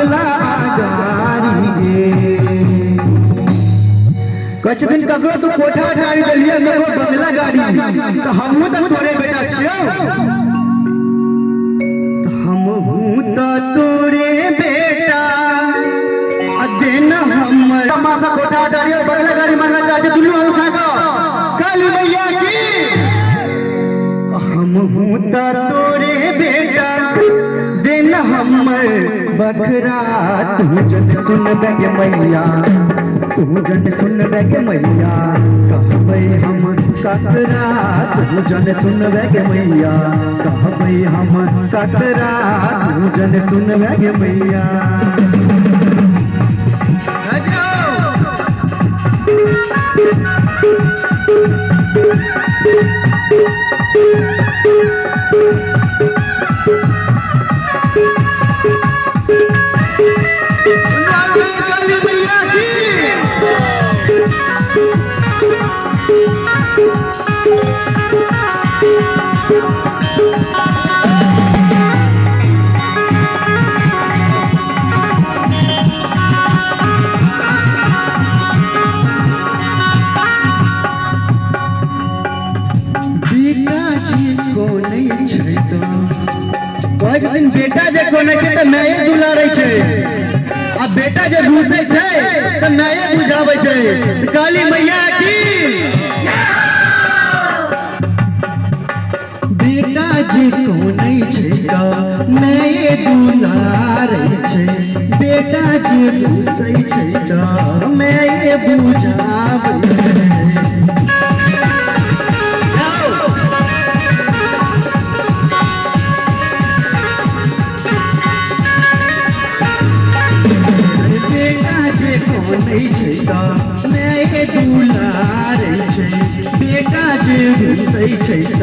बंगला गाड़ी कुछ दिन ककरो तू कोठा गाड़ी दिलिए मेरे बंगला गाड़ी तो हमहू तो तोरे बेटा छियो हमहू तो तोरे बेटा देना हम तमाशा कोठा गाड़ी और बंगला गाड़ी मांगा चाहे दुनू उठा दो काली मैया की हमहू तो तोरे बेटा देना हमर बकरा तू जन सुन बगे मैया तू जन सुन बगे मैया कहबै हम ककरा तू जन सुन बगे मैया कहबै हम ककरा तू जन सुन बगे मैया दिन बेटा जे कोने छै त माये दुलारै छै आ बेटा जे घुसै छै त माये बुझाबै छै काली मैया की बेटा जे कोने छै त माये दुलारै छै बेटा जे घुसै छै त माये बुझाबै छै बेटा जे घुसै छै त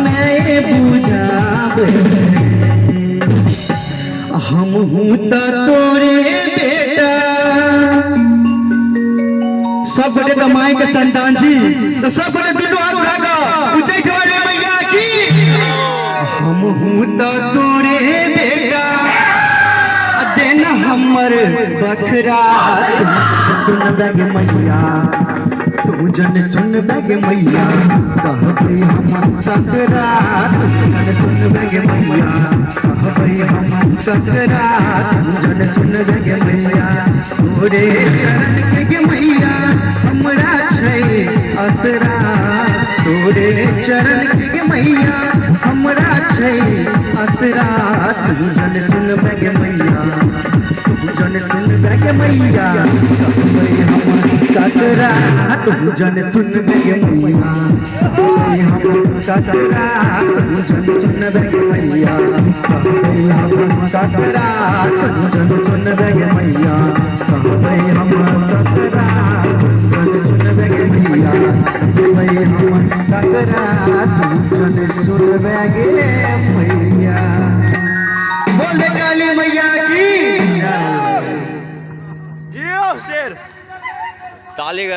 माये बुझाबै हमहू त तोरे बेटा सब बड़े तो माई के संतान जी तो सब बड़े दुनू हाथ उठा के ऊंचे ठवाले मैया की हमहू त तोरे बेटा देना हमर बकरा सुन बगे मैया तू जन सुन बगे मैया कहबै हम ककरा तू जन सुन बगे मैया कहबै हम ककरा तू जन सुन बगे मैया तोरे चरण के मैया हमरा छै असरा तोरे चरण के मैया हमरा छै असरा तू जन सुन बगे मैया तू जन सुन बगे मैया कहबै हम ककरा तू जन सुन बगे मैया कहबै हम ककरा तू जन सुन बगे मैया कहबै हम ककरा तू जन सुन बगे मैया कहबै हम ककरा तू जन सुन बगे मैया कहबै हम ककरा तू जन सुन बगे मैया बोले काली मैया की जियो शेर ताली